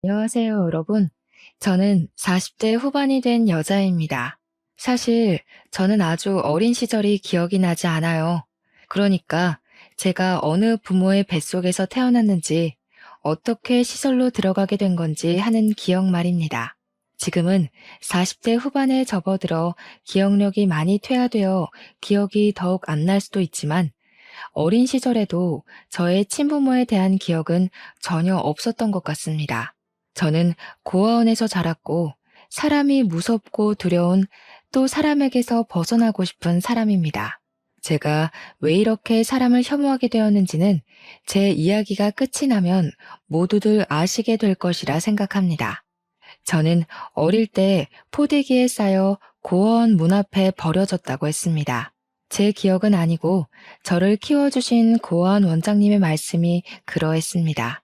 안녕하세요, 여러분. 저는 40대 후반이 된 여자입니다. 사실 저는 아주 어린 시절이 기억이 나지 않아요. 그러니까 제가 어느 부모의 뱃속에서 태어났는지, 어떻게 시설로 들어가게 된 건지 하는 기억 말입니다. 지금은 40대 후반에 접어들어 기억력이 많이 퇴화되어 기억이 더욱 안 날 수도 있지만, 어린 시절에도 저의 친부모에 대한 기억은 전혀 없었던 것 같습니다. 저는 고아원에서 자랐고 사람이 무섭고 두려운, 또 사람에게서 벗어나고 싶은 사람입니다. 제가 왜 이렇게 사람을 혐오하게 되었는지는 제 이야기가 끝이 나면 모두들 아시게 될 것이라 생각합니다. 저는 어릴 때 포대기에 쌓여 고아원 문 앞에 버려졌다고 했습니다. 제 기억은 아니고 저를 키워주신 고아원 원장님의 말씀이 그러했습니다.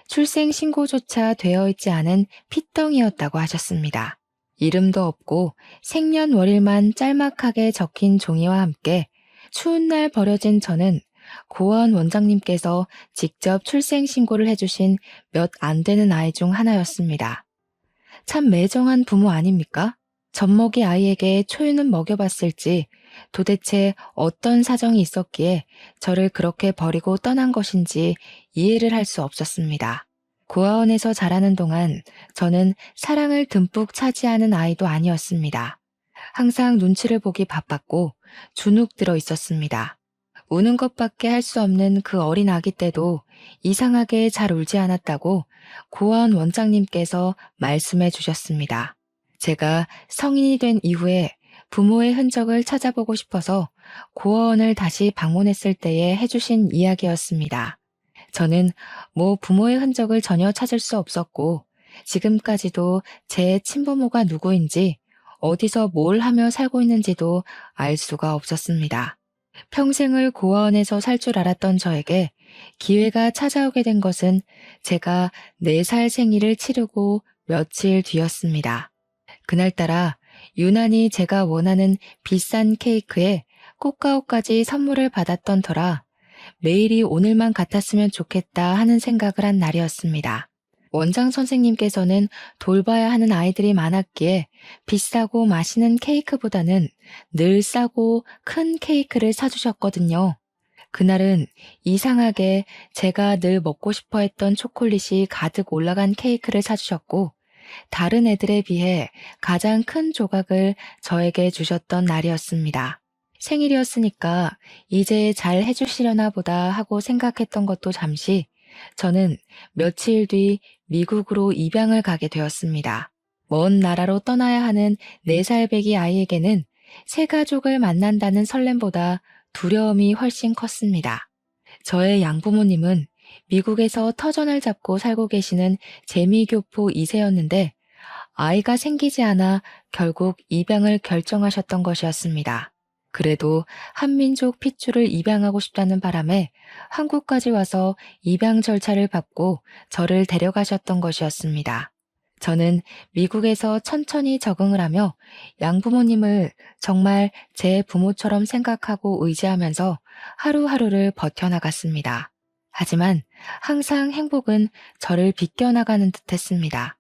출생신고조차 되어 있지 않은 핏덩이였다고 하셨습니다. 이름도 없고 생년월일만 짤막하게 적힌 종이와 함께 추운 날 버려진 저는 고아원 원장님께서 직접 출생신고를 해주신 몇 안 되는 아이 중 하나였습니다. 참 매정한 부모 아닙니까? 젖먹이 아이에게 초유는 먹여봤을지 도대체 어떤 사정이 있었기에 저를 그렇게 버리고 떠난 것인지 이해를 할 수 없었습니다. 고아원에서 자라는 동안 저는 사랑을 듬뿍 차지하는 아이도 아니었습니다. 항상 눈치를 보기 바빴고 주눅 들어 있었습니다. 우는 것밖에 할 수 없는 그 어린 아기 때도 이상하게 잘 울지 않았다고 고아원 원장님께서 말씀해 주셨습니다. 제가 성인이 된 이후에 부모의 흔적을 찾아보고 싶어서 고아원을 다시 방문했을 때에 해주신 이야기였습니다. 저는 부모의 흔적을 전혀 찾을 수 없었고 지금까지도 제 친부모가 누구인지 어디서 뭘 하며 살고 있는지도 알 수가 없었습니다. 평생을 고아원에서 살 줄 알았던 저에게 기회가 찾아오게 된 것은 제가 4살 생일을 치르고 며칠 뒤였습니다. 그날따라 유난히 제가 원하는 비싼 케이크에 꽃가루까지 선물을 받았던 터라 매일이 오늘만 같았으면 좋겠다 하는 생각을 한 날이었습니다. 원장 선생님께서는 돌봐야 하는 아이들이 많았기에 비싸고 맛있는 케이크보다는 늘 싸고 큰 케이크를 사주셨거든요. 그날은 이상하게 제가 늘 먹고 싶어 했던 초콜릿이 가득 올라간 케이크를 사주셨고, 다른 애들에 비해 가장 큰 조각을 저에게 주셨던 날이었습니다. 생일이었으니까 이제 잘 해주시려나 보다 하고 생각했던 것도 잠시, 저는 며칠 뒤 미국으로 입양을 가게 되었습니다. 먼 나라로 떠나야 하는 4살 배기 아이에게는 새 가족을 만난다는 설렘보다 두려움이 훨씬 컸습니다. 저의 양부모님은 미국에서 터전을 잡고 살고 계시는 재미교포 2세였는데 아이가 생기지 않아 결국 입양을 결정하셨던 것이었습니다. 그래도 한민족 핏줄을 입양하고 싶다는 바람에 한국까지 와서 입양 절차를 밟고 저를 데려가셨던 것이었습니다. 저는 미국에서 천천히 적응을 하며 양부모님을 정말 제 부모처럼 생각하고 의지하면서 하루하루를 버텨나갔습니다. 하지만 항상 행복은 저를 비껴나가는 듯 했습니다.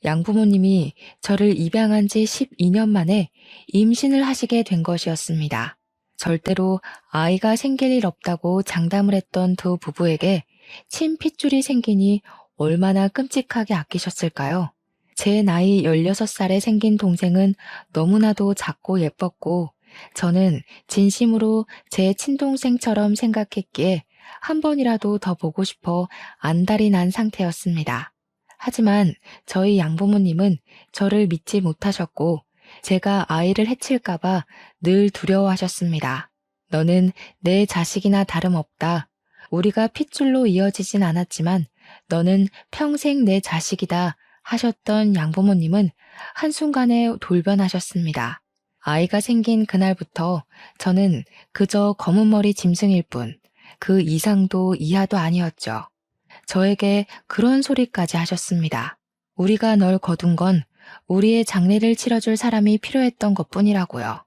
양부모님이 저를 입양한 지 12년 만에 임신을 하시게 된 것이었습니다. 절대로 아이가 생길 일 없다고 장담을 했던 두 부부에게 친핏줄이 생기니 얼마나 끔찍하게 아끼셨을까요? 제 나이 16살에 생긴 동생은 너무나도 작고 예뻤고 저는 진심으로 제 친동생처럼 생각했기에 한 번이라도 더 보고 싶어 안달이 난 상태였습니다. 하지만 저희 양부모님은 저를 믿지 못하셨고 제가 아이를 해칠까봐 늘 두려워하셨습니다. 너는 내 자식이나 다름없다. 우리가 핏줄로 이어지진 않았지만 너는 평생 내 자식이다 하셨던 양부모님은 한순간에 돌변하셨습니다. 아이가 생긴 그날부터 저는 그저 검은 머리 짐승일 뿐 그 이상도 이하도 아니었죠. 저에게 그런 소리까지 하셨습니다. 우리가 널 거둔 건 우리의 장례를 치러줄 사람이 필요했던 것뿐이라고요.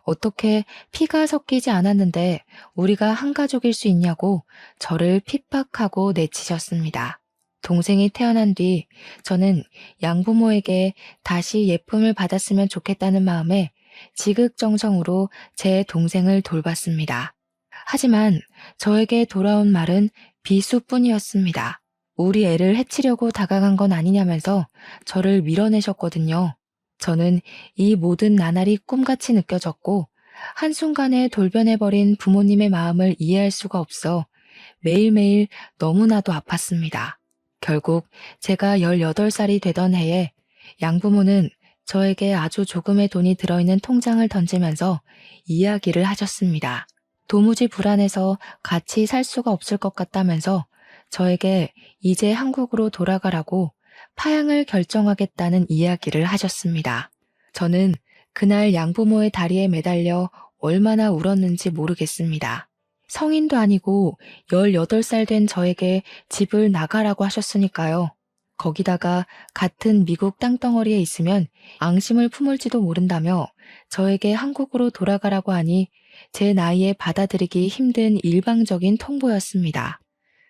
어떻게 피가 섞이지 않았는데 우리가 한 가족일 수 있냐고 저를 핍박하고 내치셨습니다. 동생이 태어난 뒤 저는 양부모에게 다시 예쁨을 받았으면 좋겠다는 마음에 지극정성으로 제 동생을 돌봤습니다. 하지만 저에게 돌아온 말은 비수뿐이었습니다. 우리 애를 해치려고 다가간 건 아니냐면서 저를 밀어내셨거든요. 저는 이 모든 나날이 꿈같이 느껴졌고 한순간에 돌변해버린 부모님의 마음을 이해할 수가 없어 매일매일 너무나도 아팠습니다. 결국 제가 18살이 되던 해에 양부모는 저에게 아주 조금의 돈이 들어있는 통장을 던지면서 이야기를 하셨습니다. 도무지 불안해서 같이 살 수가 없을 것 같다면서 저에게 이제 한국으로 돌아가라고 파양을 결정하겠다는 이야기를 하셨습니다. 저는 그날 양부모의 다리에 매달려 얼마나 울었는지 모르겠습니다. 성인도 아니고 18살 된 저에게 집을 나가라고 하셨으니까요. 거기다가 같은 미국 땅덩어리에 있으면 앙심을 품을지도 모른다며 저에게 한국으로 돌아가라고 하니 제 나이에 받아들이기 힘든 일방적인 통보였습니다.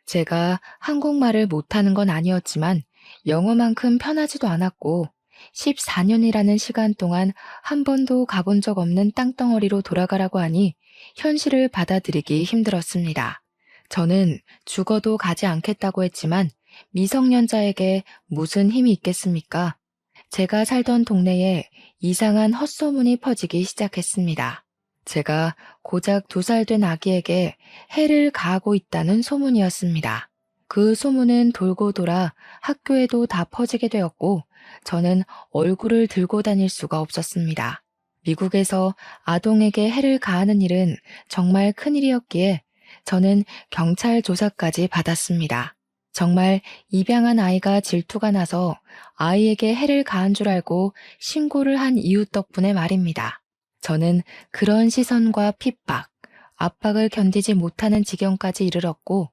제가 한국말을 못하는 건 아니었지만 영어만큼 편하지도 않았고 14년이라는 시간 동안 한 번도 가본 적 없는 땅덩어리로 돌아가라고 하니 현실을 받아들이기 힘들었습니다. 저는 죽어도 가지 않겠다고 했지만 미성년자에게 무슨 힘이 있겠습니까? 제가 살던 동네에 이상한 헛소문이 퍼지기 시작했습니다. 제가 고작 2살 된 아기에게 해를 가하고 있다는 소문이었습니다. 그 소문은 돌고 돌아 학교에도 다 퍼지게 되었고 저는 얼굴을 들고 다닐 수가 없었습니다. 미국에서 아동에게 해를 가하는 일은 정말 큰일이었기에 저는 경찰 조사까지 받았습니다. 정말 입양한 아이가 질투가 나서 아이에게 해를 가한 줄 알고 신고를 한 이웃 덕분에 말입니다. 저는 그런 시선과 핍박, 압박을 견디지 못하는 지경까지 이르렀고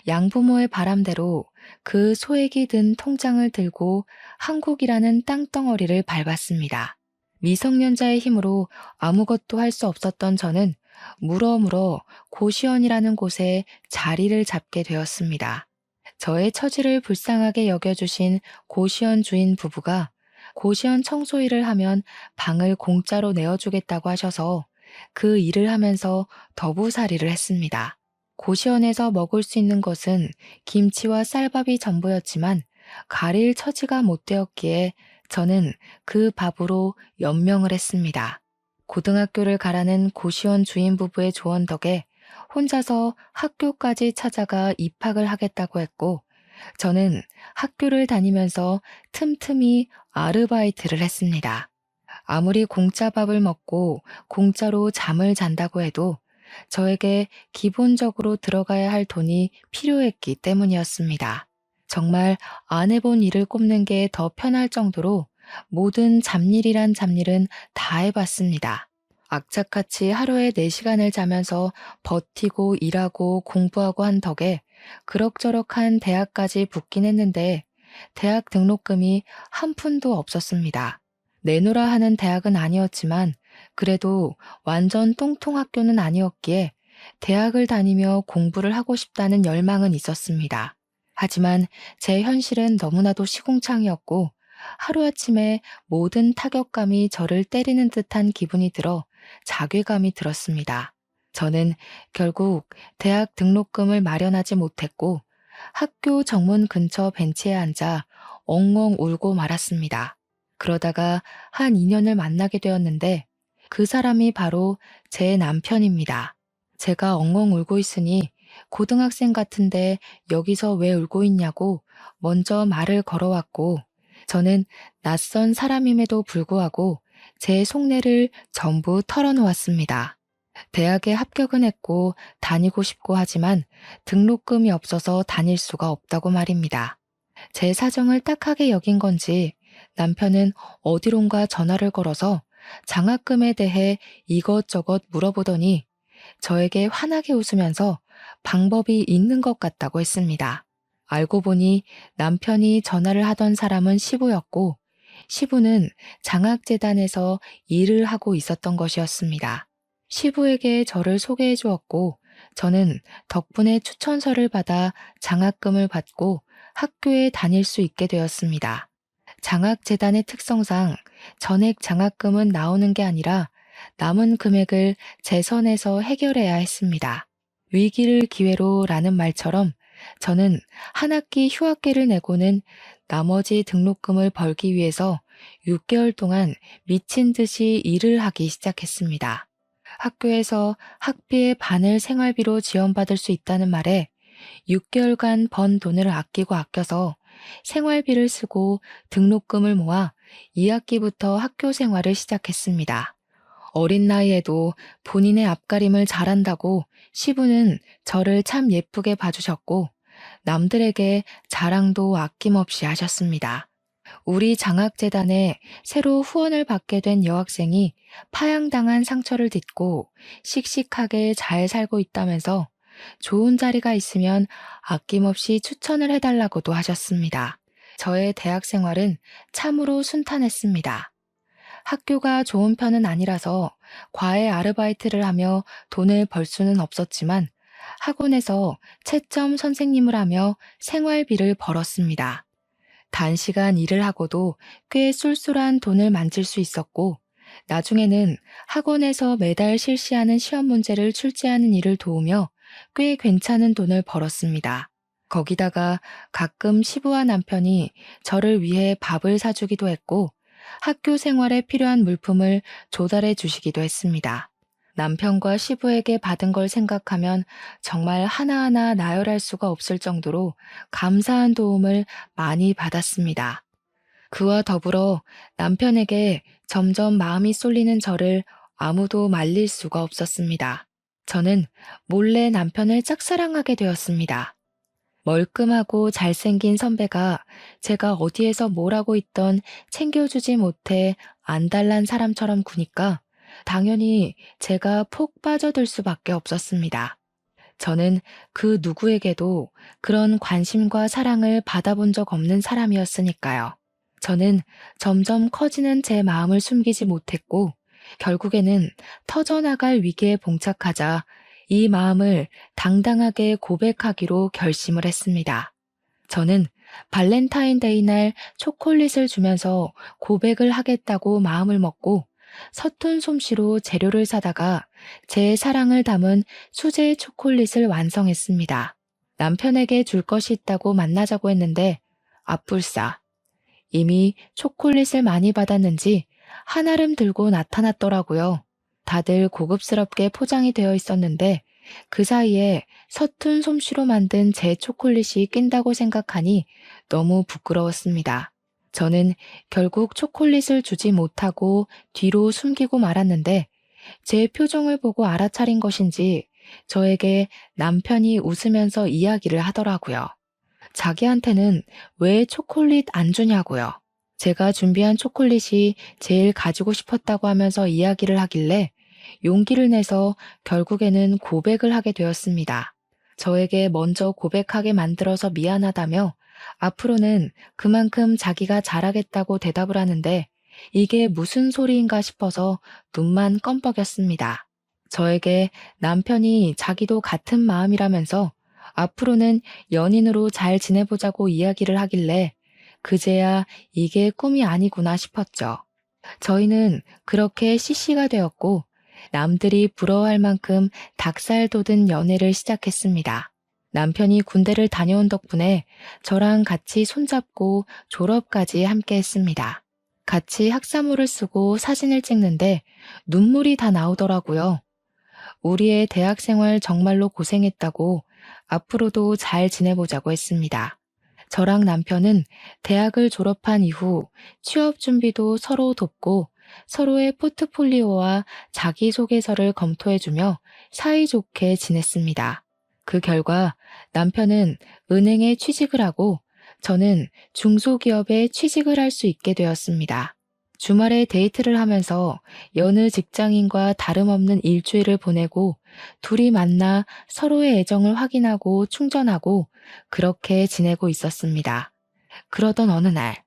양부모의 바람대로 그 소액이 든 통장을 들고 한국이라는 땅덩어리를 밟았습니다. 미성년자의 힘으로 아무것도 할 수 없었던 저는 물어물어 고시원이라는 곳에 자리를 잡게 되었습니다. 저의 처지를 불쌍하게 여겨주신 고시원 주인 부부가 고시원 청소 일을 하면 방을 공짜로 내어주겠다고 하셔서 그 일을 하면서 더부살이를 했습니다. 고시원에서 먹을 수 있는 것은 김치와 쌀밥이 전부였지만 가릴 처지가 못 되었기에 저는 그 밥으로 연명을 했습니다. 고등학교를 가라는 고시원 주인 부부의 조언 덕에 혼자서 학교까지 찾아가 입학을 하겠다고 했고 저는 학교를 다니면서 틈틈이 아르바이트를 했습니다. 아무리 공짜 밥을 먹고 공짜로 잠을 잔다고 해도 저에게 기본적으로 들어가야 할 돈이 필요했기 때문이었습니다. 정말 안 해본 일을 꼽는 게 더 편할 정도로 모든 잡일이란 잡일은 다 해봤습니다. 악착같이 하루에 4시간을 자면서 버티고 일하고 공부하고 한 덕에 그럭저럭한 대학까지 붙긴 했는데 대학 등록금이 한 푼도 없었습니다. 내놓으라 하는 대학은 아니었지만 그래도 완전 똥통 학교는 아니었기에 대학을 다니며 공부를 하고 싶다는 열망은 있었습니다. 하지만 제 현실은 너무나도 시궁창이었고 하루아침에 모든 타격감이 저를 때리는 듯한 기분이 들어 자괴감이 들었습니다. 저는 결국 대학 등록금을 마련하지 못했고 학교 정문 근처 벤치에 앉아 엉엉 울고 말았습니다. 그러다가 한 인연을 만나게 되었는데 그 사람이 바로 제 남편입니다. 제가 엉엉 울고 있으니 고등학생 같은데 여기서 왜 울고 있냐고 먼저 말을 걸어왔고 저는 낯선 사람임에도 불구하고 제 속내를 전부 털어놓았습니다. 대학에 합격은 했고 다니고 싶고 하지만 등록금이 없어서 다닐 수가 없다고 말입니다. 제 사정을 딱하게 여긴 건지 남편은 어디론가 전화를 걸어서 장학금에 대해 이것저것 물어보더니 저에게 환하게 웃으면서 방법이 있는 것 같다고 했습니다. 알고 보니 남편이 전화를 하던 사람은 시부였고 시부는 장학재단에서 일을 하고 있었던 것이었습니다. 시부에게 저를 소개해 주었고 저는 덕분에 추천서를 받아 장학금을 받고 학교에 다닐 수 있게 되었습니다. 장학재단의 특성상 전액 장학금은 나오는 게 아니라 남은 금액을 재선에서 해결해야 했습니다. 위기를 기회로 라는 말처럼 저는 한 학기 휴학계를 내고는 나머지 등록금을 벌기 위해서 6개월 동안 미친 듯이 일을 하기 시작했습니다. 학교에서 학비의 반을 생활비로 지원받을 수 있다는 말에 6개월간 번 돈을 아끼고 아껴서 생활비를 쓰고 등록금을 모아 2학기부터 학교 생활을 시작했습니다. 어린 나이에도 본인의 앞가림을 잘한다고 시부는 저를 참 예쁘게 봐주셨고 남들에게 자랑도 아낌없이 하셨습니다. 우리 장학재단에 새로 후원을 받게 된 여학생이 파양당한 상처를 딛고 씩씩하게 잘 살고 있다면서 좋은 자리가 있으면 아낌없이 추천을 해달라고도 하셨습니다. 저의 대학 생활은 참으로 순탄했습니다. 학교가 좋은 편은 아니라서 과외 아르바이트를 하며 돈을 벌 수는 없었지만 학원에서 채점 선생님을 하며 생활비를 벌었습니다. 단시간 일을 하고도 꽤 쏠쏠한 돈을 만질 수 있었고 나중에는 학원에서 매달 실시하는 시험 문제를 출제하는 일을 도우며 꽤 괜찮은 돈을 벌었습니다. 거기다가 가끔 시부와 남편이 저를 위해 밥을 사주기도 했고 학교 생활에 필요한 물품을 조달해 주시기도 했습니다. 남편과 시부에게 받은 걸 생각하면 정말 하나하나 나열할 수가 없을 정도로 감사한 도움을 많이 받았습니다. 그와 더불어 남편에게 점점 마음이 쏠리는 저를 아무도 말릴 수가 없었습니다. 저는 몰래 남편을 짝사랑하게 되었습니다. 멀끔하고 잘생긴 선배가 제가 어디에서 뭘 하고 있던 챙겨주지 못해 안달난 사람처럼 구니까 당연히 제가 폭 빠져들 수밖에 없었습니다. 저는 그 누구에게도 그런 관심과 사랑을 받아본 적 없는 사람이었으니까요. 저는 점점 커지는 제 마음을 숨기지 못했고 결국에는 터져나갈 위기에 봉착하자 이 마음을 당당하게 고백하기로 결심을 했습니다. 저는 발렌타인데이 날 초콜릿을 주면서 고백을 하겠다고 마음을 먹고 서툰 솜씨로 재료를 사다가 제 사랑을 담은 수제 초콜릿을 완성했습니다. 남편에게 줄 것이 있다고 만나자고 했는데 앞불싸. 이미 초콜릿을 많이 받았는지 한알음 들고 나타났더라고요. 다들 고급스럽게 포장이 되어 있었는데 그 사이에 서툰 솜씨로 만든 제 초콜릿이 낀다고 생각하니 너무 부끄러웠습니다. 저는 결국 초콜릿을 주지 못하고 뒤로 숨기고 말았는데 제 표정을 보고 알아차린 것인지 저에게 남편이 웃으면서 이야기를 하더라고요. 자기한테는 왜 초콜릿 안 주냐고요. 제가 준비한 초콜릿이 제일 가지고 싶었다고 하면서 이야기를 하길래 용기를 내서 결국에는 고백을 하게 되었습니다. 저에게 먼저 고백하게 만들어서 미안하다며 앞으로는 그만큼 자기가 잘하겠다고 대답을 하는데 이게 무슨 소리인가 싶어서 눈만 껌뻑였습니다. 저에게 남편이 자기도 같은 마음이라면서 앞으로는 연인으로 잘 지내보자고 이야기를 하길래 그제야 이게 꿈이 아니구나 싶었죠. 저희는 그렇게 CC가 되었고 남들이 부러워할 만큼 닭살 돋은 연애를 시작했습니다. 남편이 군대를 다녀온 덕분에 저랑 같이 손잡고 졸업까지 함께 했습니다. 같이 학사모를 쓰고 사진을 찍는데 눈물이 다 나오더라고요. 우리의 대학 생활 정말로 고생했다고 앞으로도 잘 지내보자고 했습니다. 저랑 남편은 대학을 졸업한 이후 취업 준비도 서로 돕고 서로의 포트폴리오와 자기소개서를 검토해주며 사이좋게 지냈습니다. 그 결과 남편은 은행에 취직을 하고 저는 중소기업에 취직을 할 수 있게 되었습니다. 주말에 데이트를 하면서 여느 직장인과 다름없는 일주일을 보내고 둘이 만나 서로의 애정을 확인하고 충전하고 그렇게 지내고 있었습니다. 그러던 어느 날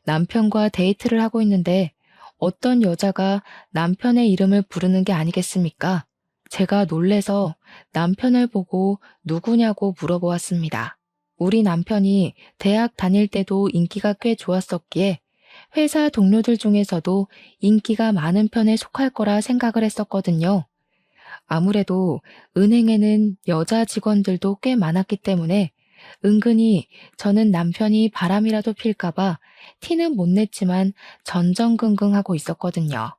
남편과 데이트를 하고 있는데 어떤 여자가 남편의 이름을 부르는 게 아니겠습니까? 제가 놀래서 남편을 보고 누구냐고 물어보았습니다. 우리 남편이 대학 다닐 때도 인기가 꽤 좋았었기에 회사 동료들 중에서도 인기가 많은 편에 속할 거라 생각을 했었거든요. 아무래도 은행에는 여자 직원들도 꽤 많았기 때문에 은근히 저는 남편이 바람이라도 필까봐 티는 못 냈지만 전전긍긍하고 있었거든요.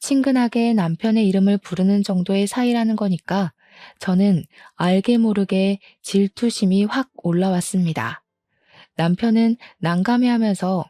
친근하게 남편의 이름을 부르는 정도의 사이라는 거니까 저는 알게 모르게 질투심이 확 올라왔습니다. 남편은 난감해하면서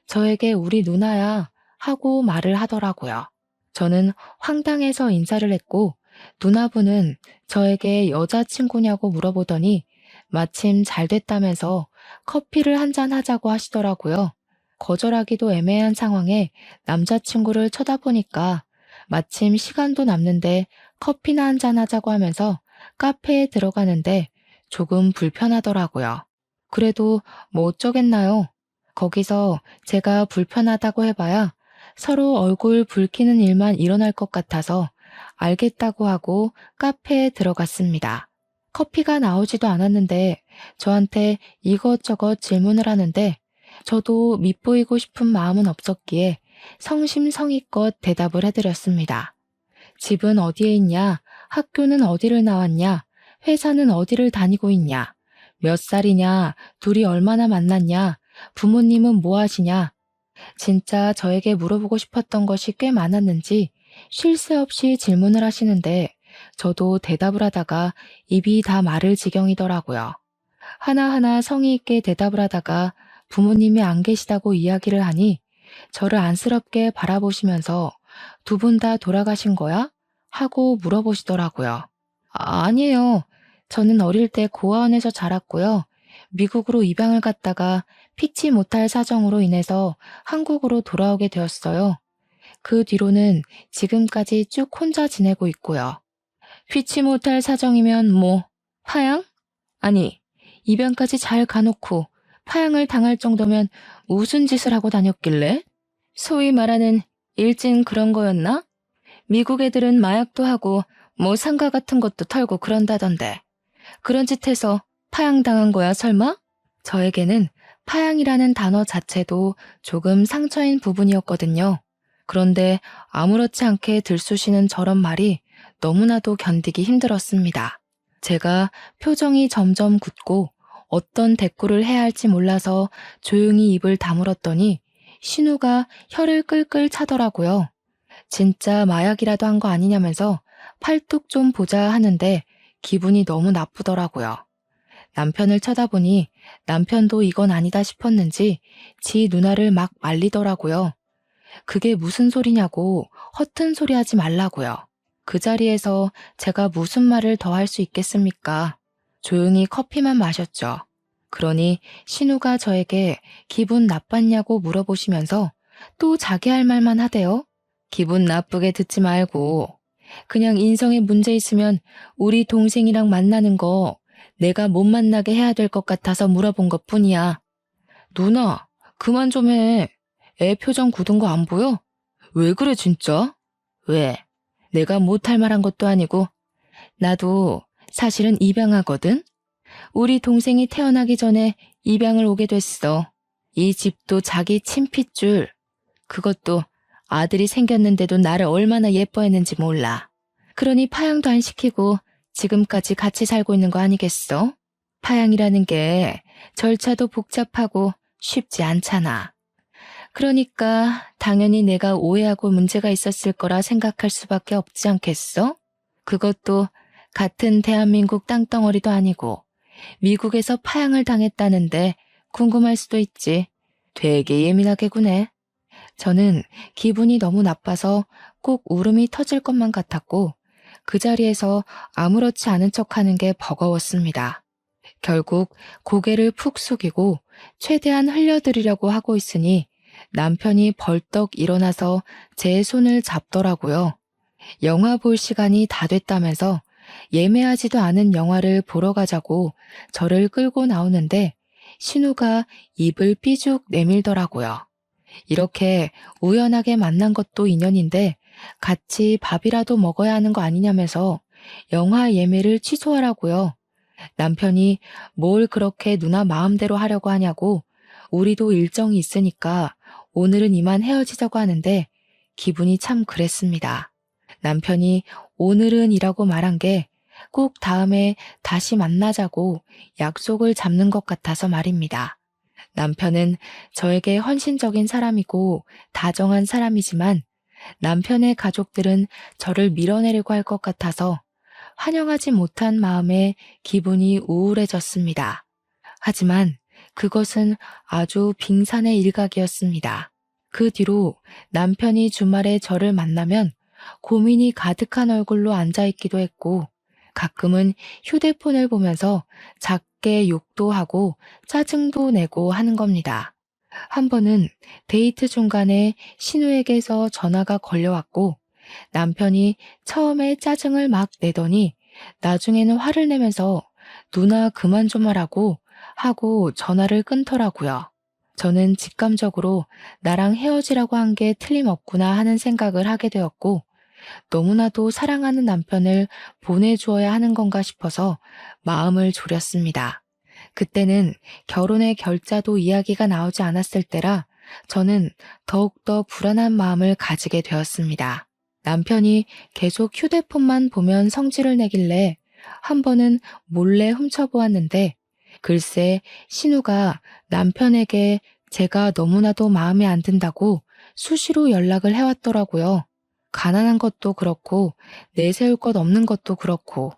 저에게 우리 누나야 하고 말을 하더라고요. 저는 황당해서 인사를 했고 누나분은 저에게 여자친구냐고 물어보더니 마침 잘 됐다면서 커피를 한잔 하자고 하시더라고요. 거절하기도 애매한 상황에 남자친구를 쳐다보니까 마침 시간도 남는데 커피나 한잔 하자고 하면서 카페에 들어가는데 조금 불편하더라고요. 그래도 뭐 어쩌겠나요? 거기서 제가 불편하다고 해봐야 서로 얼굴 붉히는 일만 일어날 것 같아서 알겠다고 하고 카페에 들어갔습니다. 커피가 나오지도 않았는데 저한테 이것저것 질문을 하는데 저도 밉보이고 싶은 마음은 없었기에 성심성의껏 대답을 해드렸습니다. 집은 어디에 있냐? 학교는 어디를 나왔냐? 회사는 어디를 다니고 있냐? 몇 살이냐? 둘이 얼마나 만났냐? 부모님은 뭐 하시냐? 진짜 저에게 물어보고 싶었던 것이 꽤 많았는지 쉴 새 없이 질문을 하시는데 저도 대답을 하다가 입이 다 마를 지경이더라고요. 하나하나 성의 있게 대답을 하다가 부모님이 안 계시다고 이야기를 하니 저를 안쓰럽게 바라보시면서 두 분 다 돌아가신 거야? 하고 물어보시더라고요. 아니에요. 저는 어릴 때 고아원에서 자랐고요. 미국으로 입양을 갔다가 피치 못할 사정으로 인해서 한국으로 돌아오게 되었어요. 그 뒤로는 지금까지 쭉 혼자 지내고 있고요. 피치 못할 사정이면 뭐, 파양? 아니, 입양까지 잘 가놓고 파양을 당할 정도면 무슨 짓을 하고 다녔길래? 소위 말하는 일진 그런 거였나? 미국 애들은 마약도 하고 뭐 상가 같은 것도 털고 그런다던데. 그런 짓 해서 파양당한 거야 설마? 저에게는 파양이라는 단어 자체도 조금 상처인 부분이었거든요. 그런데 아무렇지 않게 들쑤시는 저런 말이 너무나도 견디기 힘들었습니다. 제가 표정이 점점 굳고 어떤 대꾸를 해야 할지 몰라서 조용히 입을 다물었더니 신우가 혀를 끌끌 차더라고요. 진짜 마약이라도 한 거 아니냐면서 팔뚝 좀 보자 하는데 기분이 너무 나쁘더라고요. 남편을 쳐다보니 남편도 이건 아니다 싶었는지 지 누나를 막 말리더라고요. 그게 무슨 소리냐고 허튼 소리 하지 말라고요. 그 자리에서 제가 무슨 말을 더 할 수 있겠습니까? 조용히 커피만 마셨죠. 그러니 신우가 저에게 기분 나빴냐고 물어보시면서 또 자기 할 말만 하대요. 기분 나쁘게 듣지 말고 그냥 인성에 문제 있으면 우리 동생이랑 만나는 거 내가 못 만나게 해야 될 것 같아서 물어본 것 뿐이야. 누나, 그만 좀 해. 애 표정 굳은 거 안 보여? 왜 그래 진짜? 왜? 내가 못할 말한 것도 아니고 나도 사실은 입양하거든? 우리 동생이 태어나기 전에 입양을 오게 됐어. 이 집도 자기 친핏줄. 그것도 아들이 생겼는데도 나를 얼마나 예뻐했는지 몰라. 그러니 파양도 안 시키고 지금까지 같이 살고 있는 거 아니겠어? 파양이라는 게 절차도 복잡하고 쉽지 않잖아. 그러니까 당연히 내가 오해하고 문제가 있었을 거라 생각할 수밖에 없지 않겠어? 그것도 같은 대한민국 땅덩어리도 아니고 미국에서 파양을 당했다는데 궁금할 수도 있지. 되게 예민하게 구네. 저는 기분이 너무 나빠서 꼭 울음이 터질 것만 같았고 그 자리에서 아무렇지 않은 척하는 게 버거웠습니다. 결국 고개를 푹 숙이고 최대한 흘려드리려고 하고 있으니 남편이 벌떡 일어나서 제 손을 잡더라고요. 영화 볼 시간이 다 됐다면서 예매하지도 않은 영화를 보러 가자고 저를 끌고 나오는데 신우가 입을 삐죽 내밀더라고요. 이렇게 우연하게 만난 것도 인연인데 같이 밥이라도 먹어야 하는 거 아니냐면서 영화 예매를 취소하라고요. 남편이 뭘 그렇게 누나 마음대로 하려고 하냐고 우리도 일정이 있으니까 오늘은 이만 헤어지자고 하는데 기분이 참 그랬습니다. 남편이 오늘은 이라고 말한 게 꼭 다음에 다시 만나자고 약속을 잡는 것 같아서 말입니다. 남편은 저에게 헌신적인 사람이고 다정한 사람이지만 남편의 가족들은 저를 밀어내려고 할 것 같아서 환영하지 못한 마음에 기분이 우울해졌습니다. 하지만 그것은 아주 빙산의 일각이었습니다. 그 뒤로 남편이 주말에 저를 만나면 고민이 가득한 얼굴로 앉아있기도 했고 가끔은 휴대폰을 보면서 작게 욕도 하고 짜증도 내고 하는 겁니다. 한 번은 데이트 중간에 신우에게서 전화가 걸려왔고 남편이 처음에 짜증을 막 내더니 나중에는 화를 내면서 누나 그만 좀 하라고 하고 전화를 끊더라고요. 저는 직감적으로 나랑 헤어지라고 한 게 틀림없구나 하는 생각을 하게 되었고 너무나도 사랑하는 남편을 보내주어야 하는 건가 싶어서 마음을 졸였습니다. 그때는 결혼의 결자도 이야기가 나오지 않았을 때라 저는 더욱더 불안한 마음을 가지게 되었습니다. 남편이 계속 휴대폰만 보면 성질을 내길래 한 번은 몰래 훔쳐보았는데 글쎄 신우가 남편에게 제가 너무나도 마음에 안 든다고 수시로 연락을 해왔더라고요. 가난한 것도 그렇고 내세울 것 없는 것도 그렇고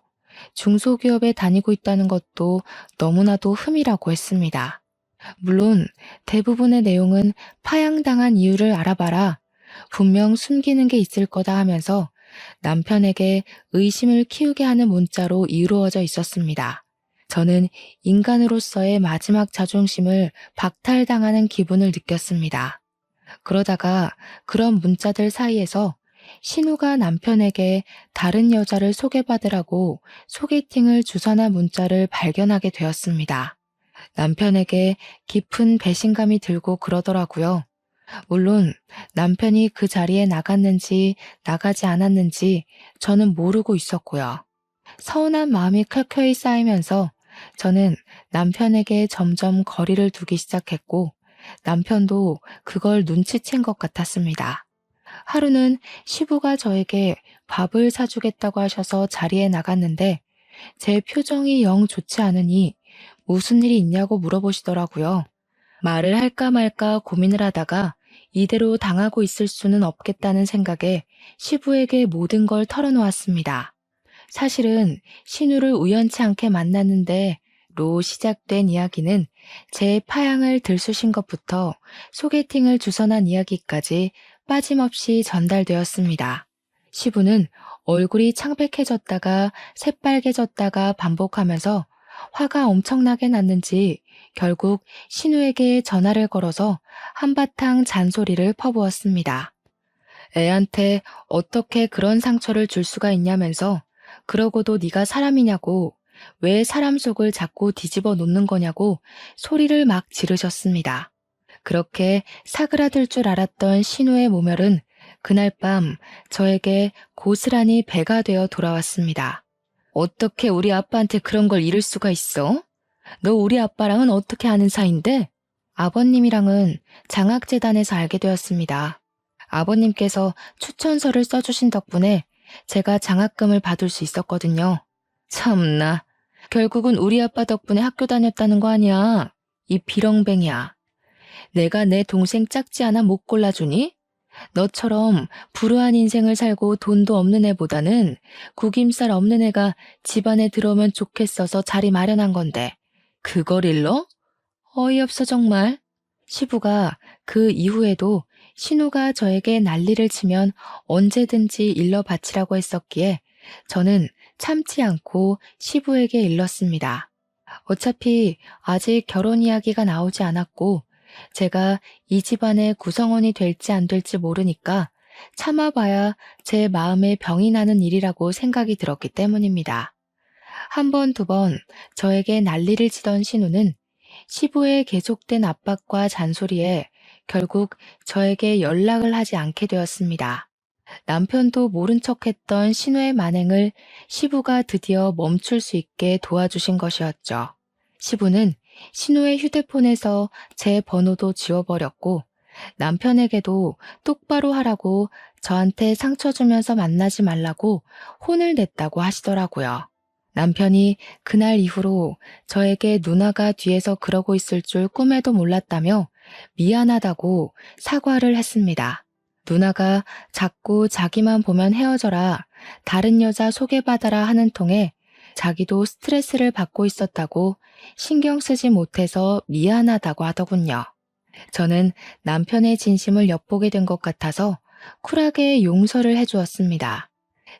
중소기업에 다니고 있다는 것도 너무나도 흠이라고 했습니다. 물론 대부분의 내용은 파양당한 이유를 알아봐라. 분명 숨기는 게 있을 거다 하면서 남편에게 의심을 키우게 하는 문자로 이루어져 있었습니다. 저는 인간으로서의 마지막 자존심을 박탈당하는 기분을 느꼈습니다. 그러다가 그런 문자들 사이에서 신우가 남편에게 다른 여자를 소개받으라고 소개팅을 주선한 문자를 발견하게 되었습니다. 남편에게 깊은 배신감이 들고 그러더라고요. 물론 남편이 그 자리에 나갔는지 나가지 않았는지 저는 모르고 있었고요. 서운한 마음이 켜켜이 쌓이면서 저는 남편에게 점점 거리를 두기 시작했고 남편도 그걸 눈치챈 것 같았습니다. 하루는 시부가 저에게 밥을 사주겠다고 하셔서 자리에 나갔는데 제 표정이 영 좋지 않으니 무슨 일이 있냐고 물어보시더라고요. 말을 할까 말까 고민을 하다가 이대로 당하고 있을 수는 없겠다는 생각에 시부에게 모든 걸 털어놓았습니다. 사실은 신우를 우연치 않게 만났는데 로 시작된 이야기는 제 파양을 들쑤신 것부터 소개팅을 주선한 이야기까지 빠짐없이 전달되었습니다. 시부는 얼굴이 창백해졌다가 새빨개졌다가 반복하면서 화가 엄청나게 났는지 결국 신우에게 전화를 걸어서 한바탕 잔소리를 퍼부었습니다. 애한테 어떻게 그런 상처를 줄 수가 있냐면서 그러고도 네가 사람이냐고 왜 사람 속을 자꾸 뒤집어 놓는 거냐고 소리를 막 지르셨습니다. 그렇게 사그라들 줄 알았던 신우의 모멸은 그날 밤 저에게 고스란히 배가 되어 돌아왔습니다. 어떻게 우리 아빠한테 그런 걸 이럴 수가 있어? 너 우리 아빠랑은 어떻게 아는 사이인데? 아버님이랑은 장학재단에서 알게 되었습니다. 아버님께서 추천서를 써주신 덕분에 제가 장학금을 받을 수 있었거든요. 참나, 결국은 우리 아빠 덕분에 학교 다녔다는 거 아니야. 이 비렁뱅이야. 내가 내 동생 짝지 않아 못 골라주니? 너처럼 불우한 인생을 살고 돈도 없는 애보다는 구김살 없는 애가 집안에 들어오면 좋겠어서 자리 마련한 건데 그걸 일러? 어이없어 정말. 시부가 그 이후에도 신우가 저에게 난리를 치면 언제든지 일러 바치라고 했었기에 저는 참지 않고 시부에게 일렀습니다. 어차피 아직 결혼 이야기가 나오지 않았고 제가 이 집안의 구성원이 될지 안 될지 모르니까 참아봐야 제 마음에 병이 나는 일이라고 생각이 들었기 때문입니다. 한 번, 두 번 저에게 난리를 치던 신우는 시부의 계속된 압박과 잔소리에 결국 저에게 연락을 하지 않게 되었습니다. 남편도 모른 척했던 신우의 만행을 시부가 드디어 멈출 수 있게 도와주신 것이었죠. 시부는 신우의 휴대폰에서 제 번호도 지워버렸고 남편에게도 똑바로 하라고 저한테 상처 주면서 만나지 말라고 혼을 냈다고 하시더라고요. 남편이 그날 이후로 저에게 누나가 뒤에서 그러고 있을 줄 꿈에도 몰랐다며 미안하다고 사과를 했습니다. 누나가 자꾸 자기만 보면 헤어져라, 다른 여자 소개받아라 하는 통에 자기도 스트레스를 받고 있었다고 신경 쓰지 못해서 미안하다고 하더군요. 저는 남편의 진심을 엿보게 된 것 같아서 쿨하게 용서를 해주었습니다.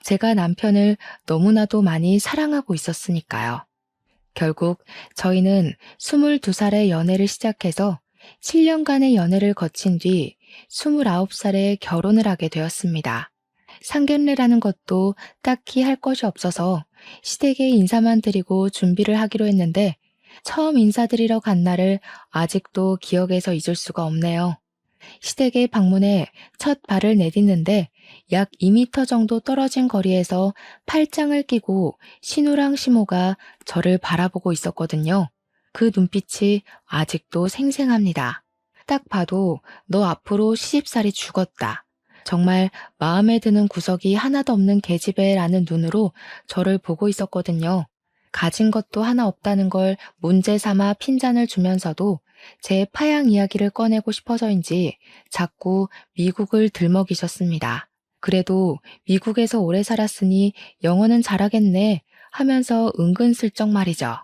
제가 남편을 너무나도 많이 사랑하고 있었으니까요. 결국 저희는 22살에 연애를 시작해서 7년간의 연애를 거친 뒤 29살에 결혼을 하게 되었습니다. 상견례라는 것도 딱히 할 것이 없어서 시댁에 인사만 드리고 준비를 하기로 했는데 처음 인사드리러 간 날을 아직도 기억에서 잊을 수가 없네요. 시댁의 방문에 첫 발을 내딛는데 약 2미터 정도 떨어진 거리에서 팔짱을 끼고 신우랑 시모가 저를 바라보고 있었거든요. 그 눈빛이 아직도 생생합니다. 딱 봐도 너 앞으로 시집살이 죽었다. 정말 마음에 드는 구석이 하나도 없는 계집애라는 눈으로 저를 보고 있었거든요. 가진 것도 하나 없다는 걸 문제 삼아 핀잔을 주면서도 제 파양 이야기를 꺼내고 싶어서인지 자꾸 미국을 들먹이셨습니다. 그래도 미국에서 오래 살았으니 영어는 잘하겠네 하면서 은근슬쩍 말이죠.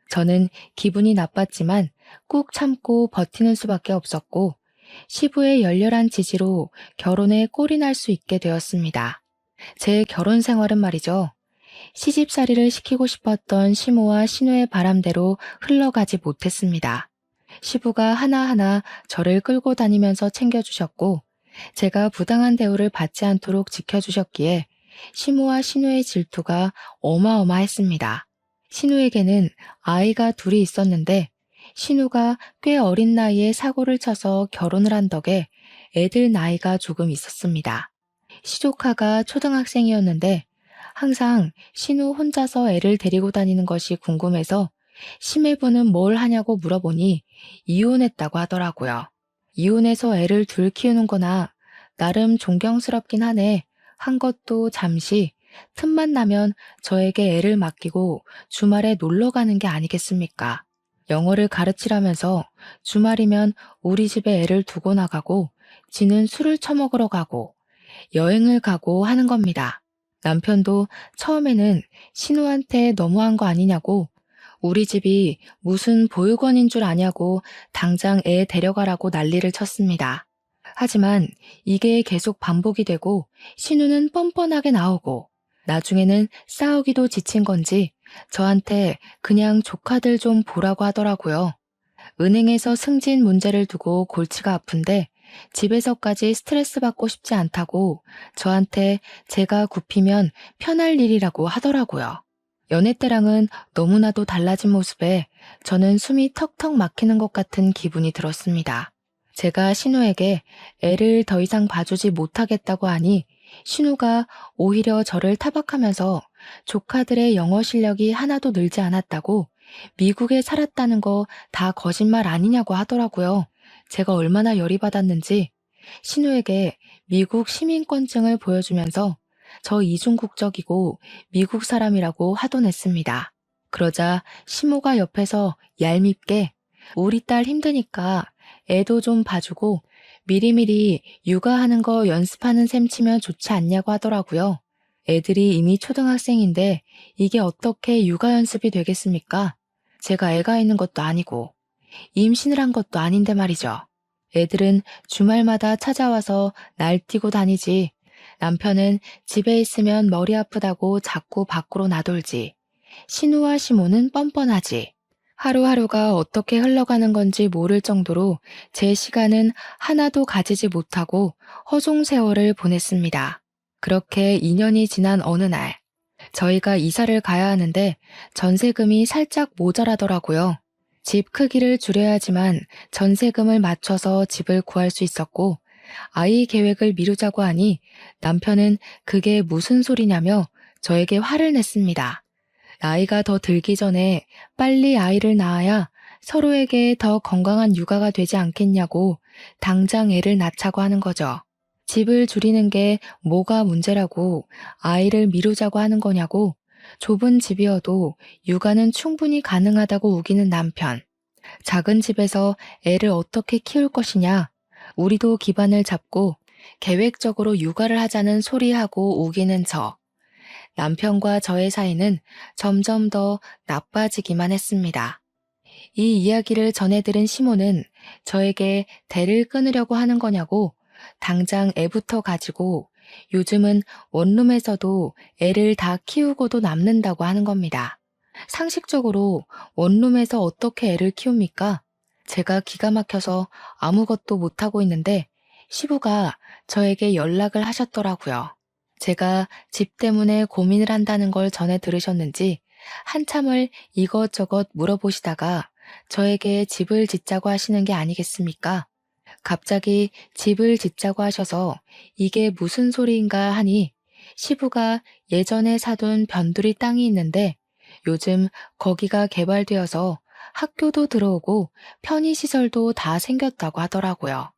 저는 기분이 나빴지만 꾹 참고 버티는 수밖에 없었고 시부의 열렬한 지지로 결혼에 꼴이 날 수 있게 되었습니다. 제 결혼 생활은 말이죠. 시집살이를 시키고 싶었던 시모와 신우의 바람대로 흘러가지 못했습니다. 시부가 하나하나 저를 끌고 다니면서 챙겨주셨고 제가 부당한 대우를 받지 않도록 지켜주셨기에 시모와 신우의 질투가 어마어마했습니다. 신우에게는 아이가 둘이 있었는데 신우가 꽤 어린 나이에 사고를 쳐서 결혼을 한 덕에 애들 나이가 조금 있었습니다. 시조카가 초등학생이었는데 항상 신우 혼자서 애를 데리고 다니는 것이 궁금해서 시매부는 뭘 하냐고 물어보니 이혼했다고 하더라고요. 이혼해서 애를 둘 키우는 거나 나름 존경스럽긴 하네 한 것도 잠시 틈만 나면 저에게 애를 맡기고 주말에 놀러 가는 게 아니겠습니까? 영어를 가르치라면서 주말이면 우리 집에 애를 두고 나가고 지는 술을 처먹으러 가고 여행을 가고 하는 겁니다. 남편도 처음에는 신우한테 너무한 거 아니냐고 우리 집이 무슨 보육원인 줄 아냐고 당장 애 데려가라고 난리를 쳤습니다. 하지만 이게 계속 반복이 되고 신우는 뻔뻔하게 나오고 나중에는 싸우기도 지친 건지 저한테 그냥 조카들 좀 보라고 하더라고요. 은행에서 승진 문제를 두고 골치가 아픈데 집에서까지 스트레스 받고 싶지 않다고 저한테 제가 굽히면 편할 일이라고 하더라고요. 연애 때랑은 너무나도 달라진 모습에 저는 숨이 턱턱 막히는 것 같은 기분이 들었습니다. 제가 신우에게 애를 더 이상 봐주지 못하겠다고 하니 신우가 오히려 저를 타박하면서 조카들의 영어 실력이 하나도 늘지 않았다고 미국에 살았다는 거 다 거짓말 아니냐고 하더라고요. 제가 얼마나 열이 받았는지 신우에게 미국 시민권증을 보여주면서 저 이중국적이고 미국 사람이라고 화도 냈습니다. 그러자 시모가 옆에서 얄밉게 우리 딸 힘드니까 애도 좀 봐주고 미리미리 육아하는 거 연습하는 셈 치면 좋지 않냐고 하더라고요. 애들이 이미 초등학생인데 이게 어떻게 육아 연습이 되겠습니까? 제가 애가 있는 것도 아니고 임신을 한 것도 아닌데 말이죠. 애들은 주말마다 찾아와서 날뛰고 다니지. 남편은 집에 있으면 머리 아프다고 자꾸 밖으로 나돌지. 신우와 시모는 뻔뻔하지. 하루하루가 어떻게 흘러가는 건지 모를 정도로 제 시간은 하나도 가지지 못하고 허송 세월을 보냈습니다. 그렇게 2년이 지난 어느 날, 저희가 이사를 가야 하는데 전세금이 살짝 모자라더라고요. 집 크기를 줄여야지만 전세금을 맞춰서 집을 구할 수 있었고 아이 계획을 미루자고 하니 남편은 그게 무슨 소리냐며 저에게 화를 냈습니다. 나이가 더 들기 전에 빨리 아이를 낳아야 서로에게 더 건강한 육아가 되지 않겠냐고 당장 애를 낳자고 하는 거죠. 집을 줄이는 게 뭐가 문제라고 아이를 미루자고 하는 거냐고 좁은 집이어도 육아는 충분히 가능하다고 우기는 남편. 작은 집에서 애를 어떻게 키울 것이냐. 우리도 기반을 잡고 계획적으로 육아를 하자는 소리하고 우기는 저. 남편과 저의 사이는 점점 더 나빠지기만 했습니다. 이 이야기를 전해들은 시모는 저에게 대를 끊으려고 하는 거냐고 당장 애부터 가지고 요즘은 원룸에서도 애를 다 키우고도 남는다고 하는 겁니다. 상식적으로 원룸에서 어떻게 애를 키웁니까? 제가 기가 막혀서 아무것도 못하고 있는데 시부가 저에게 연락을 하셨더라고요. 제가 집 때문에 고민을 한다는 걸 전해 들으셨는지 한참을 이것저것 물어보시다가 저에게 집을 짓자고 하시는 게 아니겠습니까? 갑자기 집을 짓자고 하셔서 이게 무슨 소리인가 하니 시부가 예전에 사둔 변두리 땅이 있는데 요즘 거기가 개발되어서 학교도 들어오고 편의시설도 다 생겼다고 하더라고요.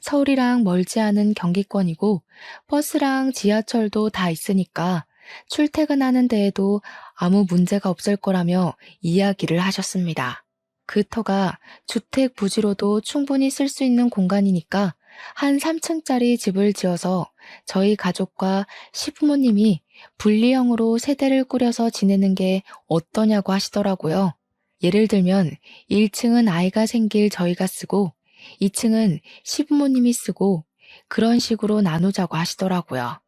서울이랑 멀지 않은 경기권이고 버스랑 지하철도 다 있으니까 출퇴근하는 데에도 아무 문제가 없을 거라며 이야기를 하셨습니다. 그 터가 주택 부지로도 충분히 쓸 수 있는 공간이니까 한 3층짜리 집을 지어서 저희 가족과 시부모님이 분리형으로 세대를 꾸려서 지내는 게 어떠냐고 하시더라고요. 예를 들면 1층은 아이가 생길 저희가 쓰고 2층은 시부모님이 쓰고 그런 식으로 나누자고 하시더라고요.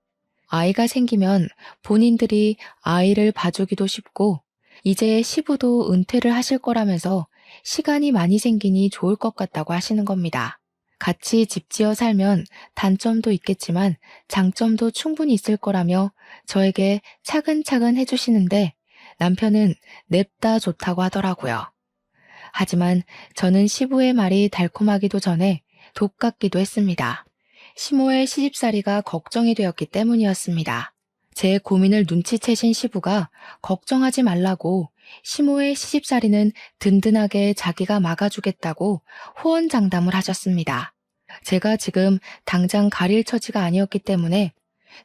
아이가 생기면 본인들이 아이를 봐주기도 쉽고 이제 시부도 은퇴를 하실 거라면서 시간이 많이 생기니 좋을 것 같다고 하시는 겁니다. 같이 집 지어 살면 단점도 있겠지만 장점도 충분히 있을 거라며 저에게 차근차근 해주시는데 남편은 냅다 좋다고 하더라고요. 하지만 저는 시부의 말이 달콤하기도 전에 독 같기도 했습니다. 시모의 시집살이가 걱정이 되었기 때문이었습니다. 제 고민을 눈치채신 시부가 걱정하지 말라고 시모의 시집살이는 든든하게 자기가 막아주겠다고 호언장담을 하셨습니다. 제가 지금 당장 가릴 처지가 아니었기 때문에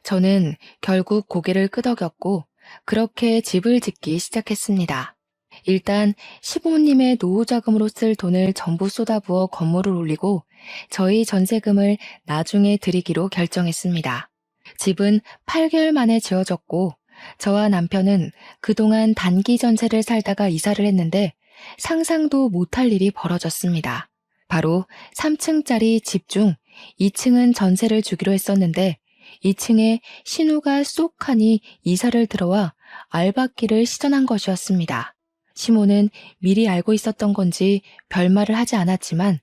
저는 결국 고개를 끄덕였고 그렇게 집을 짓기 시작했습니다. 일단 시부모님의 노후자금으로 쓸 돈을 전부 쏟아부어 건물을 올리고 저희 전세금을 나중에 드리기로 결정했습니다. 집은 8개월 만에 지어졌고 저와 남편은 그동안 단기 전세를 살다가 이사를 했는데 상상도 못할 일이 벌어졌습니다. 바로 3층짜리 집 중 2층은 전세를 주기로 했었는데 2층에 신우가 쏙하니 이사를 들어와 알박기를 시전한 것이었습니다. 시모는 미리 알고 있었던 건지 별말을 하지 않았지만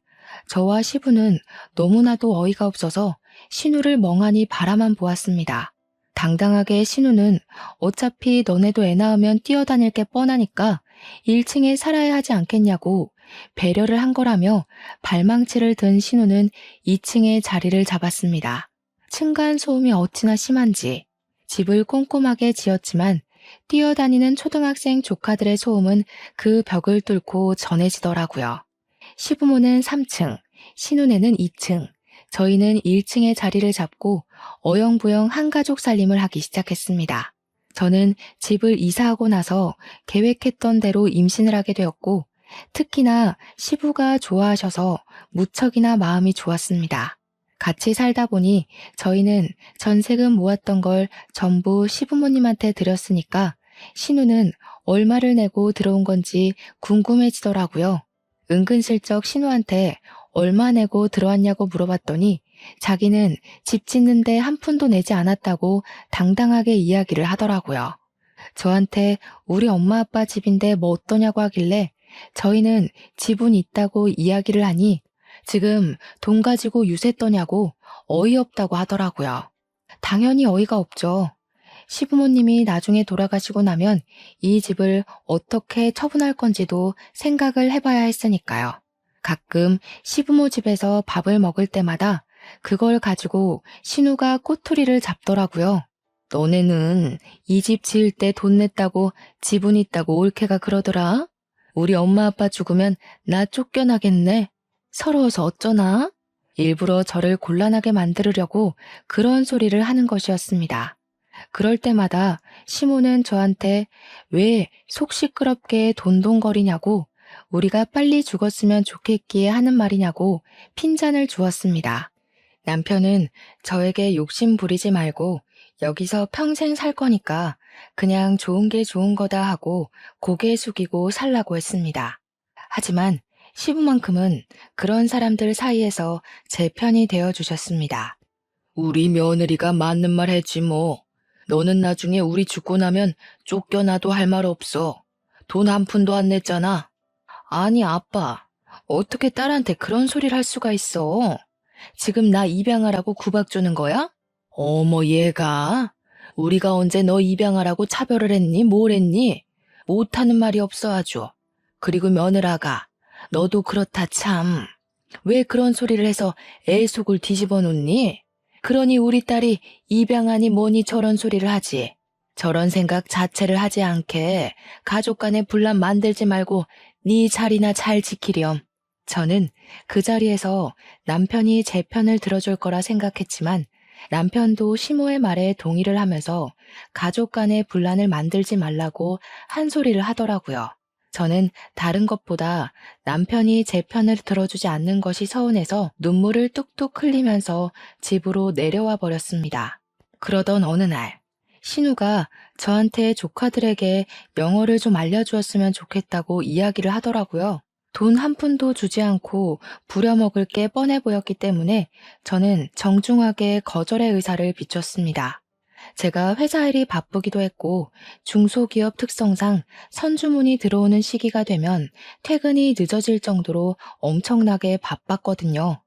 저와 시부는 너무나도 어이가 없어서 신우를 멍하니 바라만 보았습니다. 당당하게 신우는 어차피 너네도 애 낳으면 뛰어다닐 게 뻔하니까 1층에 살아야 하지 않겠냐고 배려를 한 거라며 발망치를 든 신우는 2층에 자리를 잡았습니다. 층간 소음이 어찌나 심한지 집을 꼼꼼하게 지었지만 뛰어다니는 초등학생 조카들의 소음은 그 벽을 뚫고 전해지더라고요. 시부모는 3층, 신우네는 2층, 저희는 1층에 자리를 잡고 어영부영 한가족 살림을 하기 시작했습니다. 저는 집을 이사하고 나서 계획했던 대로 임신을 하게 되었고 특히나 시부가 좋아하셔서 무척이나 마음이 좋았습니다. 같이 살다 보니 저희는 전세금 모았던 걸 전부 시부모님한테 드렸으니까 신우는 얼마를 내고 들어온 건지 궁금해지더라고요. 은근슬쩍 신우한테 얼마 내고 들어왔냐고 물어봤더니 자기는 집 짓는데 한 푼도 내지 않았다고 당당하게 이야기를 하더라고요. 저한테 우리 엄마 아빠 집인데 뭐 어떠냐고 하길래 저희는 집은 있다고 이야기를 하니 지금 돈 가지고 유세 떠냐고 어이없다고 하더라고요. 당연히 어이가 없죠. 시부모님이 나중에 돌아가시고 나면 이 집을 어떻게 처분할 건지도 생각을 해봐야 했으니까요. 가끔 시부모 집에서 밥을 먹을 때마다 그걸 가지고 신우가 꼬투리를 잡더라고요. 너네는 이 집 지을 때 돈 냈다고 지분 있다고 올케가 그러더라. 우리 엄마 아빠 죽으면 나 쫓겨나겠네. 서러워서 어쩌나? 일부러 저를 곤란하게 만들으려고 그런 소리를 하는 것이었습니다. 그럴 때마다 시모는 저한테 왜 속 시끄럽게 돈동거리냐고 우리가 빨리 죽었으면 좋겠기에 하는 말이냐고 핀잔을 주었습니다. 남편은 저에게 욕심 부리지 말고 여기서 평생 살 거니까 그냥 좋은 게 좋은 거다 하고 고개 숙이고 살라고 했습니다. 하지만 시부만큼은 그런 사람들 사이에서 제 편이 되어 주셨습니다. 우리 며느리가 맞는 말 했지 뭐. 너는 나중에 우리 죽고 나면 쫓겨나도 할 말 없어. 돈 한 푼도 안 냈잖아. 아니 아빠, 어떻게 딸한테 그런 소리를 할 수가 있어? 지금 나 입양하라고 구박 주는 거야? 어머 얘가 우리가 언제 너 입양하라고 차별을 했니? 뭘 했니? 못하는 말이 없어 아주. 그리고 며느라가 너도 그렇다 참. 왜 그런 소리를 해서 애 속을 뒤집어 놓니? 그러니 우리 딸이 입양하니 뭐니 저런 소리를 하지. 저런 생각 자체를 하지 않게 가족 간에 분란 만들지 말고 네 자리나 잘 지키렴. 저는 그 자리에서 남편이 제 편을 들어줄 거라 생각했지만 남편도 시모의 말에 동의를 하면서 가족 간의 분란을 만들지 말라고 한 소리를 하더라고요. 저는 다른 것보다 남편이 제 편을 들어주지 않는 것이 서운해서 눈물을 뚝뚝 흘리면서 집으로 내려와 버렸습니다. 그러던 어느 날 신우가 저한테 조카들에게 영어를 좀 알려주었으면 좋겠다고 이야기를 하더라고요. 돈 한 푼도 주지 않고 부려먹을 게 뻔해 보였기 때문에 저는 정중하게 거절의 의사를 비췄습니다. 제가 회사 일이 바쁘기도 했고 중소기업 특성상 선주문이 들어오는 시기가 되면 퇴근이 늦어질 정도로 엄청나게 바빴거든요.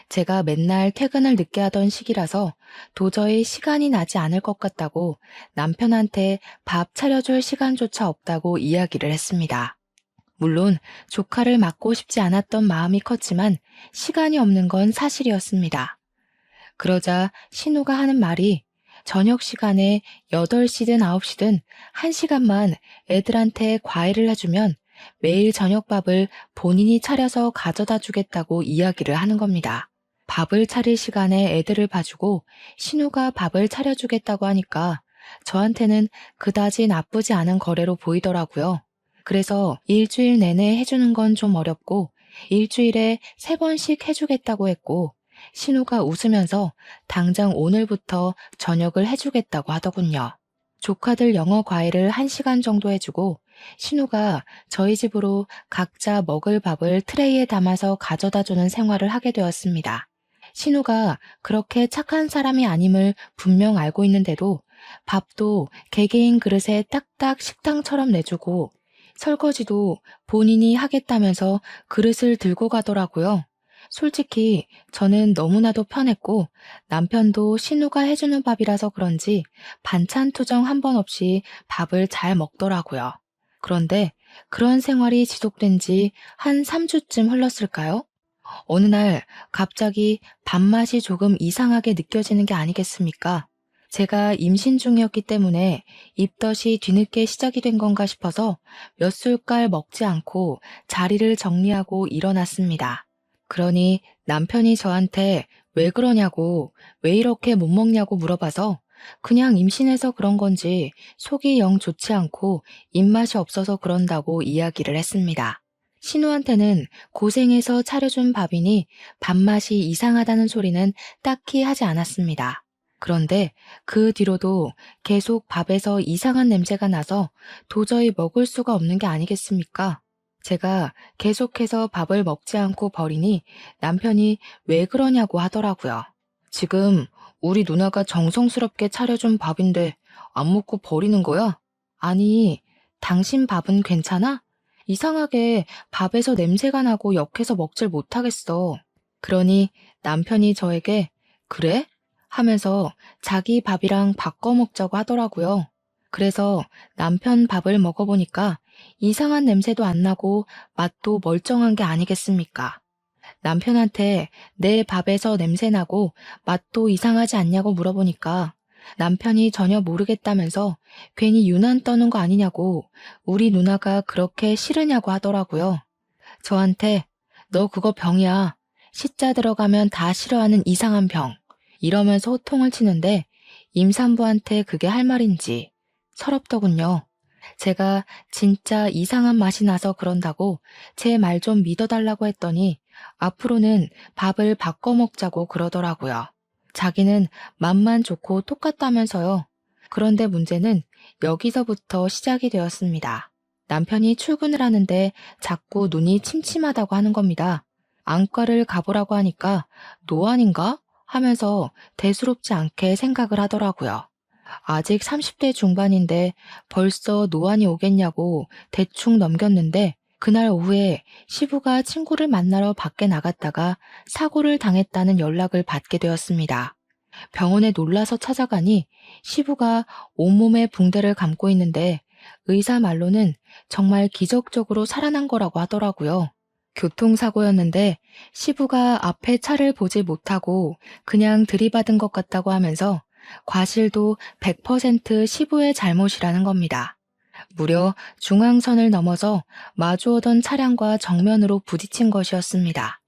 제가 맨날 퇴근을 늦게 하던 시기라서 도저히 시간이 나지 않을 것 같다고 남편한테 밥 차려줄 시간조차 없다고 이야기를 했습니다. 물론 조카를 맡고 싶지 않았던 마음이 컸지만 시간이 없는 건 사실이었습니다. 그러자 신우가 하는 말이 저녁 시간에 8시든 9시든 1시간만 애들한테 과외를 해주면 매일 저녁밥을 본인이 차려서 가져다 주겠다고 이야기를 하는 겁니다. 밥을 차릴 시간에 애들을 봐주고 신우가 밥을 차려주겠다고 하니까 저한테는 그다지 나쁘지 않은 거래로 보이더라고요. 그래서 일주일 내내 해주는 건 좀 어렵고 일주일에 3번씩 해주겠다고 했고 신우가 웃으면서 당장 오늘부터 저녁을 해주겠다고 하더군요. 조카들 영어 과외를 1시간 정도 해주고 신우가 저희 집으로 각자 먹을 밥을 트레이에 담아서 가져다 주는 생활을 하게 되었습니다. 신우가 그렇게 착한 사람이 아님을 분명 알고 있는데도 밥도 개개인 그릇에 딱딱 식당처럼 내주고 설거지도 본인이 하겠다면서 그릇을 들고 가더라고요. 솔직히 저는 너무나도 편했고 남편도 신우가 해주는 밥이라서 그런지 반찬 투정 한 번 없이 밥을 잘 먹더라고요. 그런데 그런 생활이 지속된 지 한 3주쯤 흘렀을까요? 어느 날 갑자기 밥맛이 조금 이상하게 느껴지는 게 아니겠습니까? 제가 임신 중이었기 때문에 입덧이 뒤늦게 시작이 된 건가 싶어서 몇 술깔 먹지 않고 자리를 정리하고 일어났습니다. 그러니 남편이 저한테 왜 그러냐고, 왜 이렇게 못 먹냐고 물어봐서 그냥 임신해서 그런 건지 속이 영 좋지 않고 입맛이 없어서 그런다고 이야기를 했습니다. 신우한테는 고생해서 차려준 밥이니 밥맛이 이상하다는 소리는 딱히 하지 않았습니다. 그런데 그 뒤로도 계속 밥에서 이상한 냄새가 나서 도저히 먹을 수가 없는 게 아니겠습니까? 제가 계속해서 밥을 먹지 않고 버리니 남편이 왜 그러냐고 하더라고요. 지금 우리 누나가 정성스럽게 차려준 밥인데 안 먹고 버리는 거야? 아니, 당신 밥은 괜찮아? 이상하게 밥에서 냄새가 나고 역해서 먹질 못하겠어. 그러니 남편이 저에게 그래? 하면서 자기 밥이랑 바꿔 먹자고 하더라고요. 그래서 남편 밥을 먹어보니까 이상한 냄새도 안 나고 맛도 멀쩡한 게 아니겠습니까? 남편한테 내 밥에서 냄새나고 맛도 이상하지 않냐고 물어보니까 남편이 전혀 모르겠다면서 괜히 유난 떠는 거 아니냐고 우리 누나가 그렇게 싫으냐고 하더라고요. 저한테 너 그거 병이야. 시자 들어가면 다 싫어하는 이상한 병. 이러면서 호통을 치는데 임산부한테 그게 할 말인지 서럽더군요. 제가 진짜 이상한 맛이 나서 그런다고 제 말 좀 믿어달라고 했더니 앞으로는 밥을 바꿔 먹자고 그러더라고요. 자기는 맛만 좋고 똑같다면서요. 그런데 문제는 여기서부터 시작이 되었습니다. 남편이 출근을 하는데 자꾸 눈이 침침하다고 하는 겁니다. 안과를 가보라고 하니까 노안인가? 하면서 대수롭지 않게 생각을 하더라고요. 아직 30대 중반인데 벌써 노안이 오겠냐고 대충 넘겼는데 그날 오후에 시부가 친구를 만나러 밖에 나갔다가 사고를 당했다는 연락을 받게 되었습니다. 병원에 놀라서 찾아가니 시부가 온몸에 붕대를 감고 있는데 의사 말로는 정말 기적적으로 살아난 거라고 하더라고요. 교통사고였는데 시부가 앞에 차를 보지 못하고 그냥 들이받은 것 같다고 하면서 과실도 100% 시부의 잘못이라는 겁니다. 무려 중앙선을 넘어서 마주오던 차량과 정면으로 부딪힌 것이었습니다.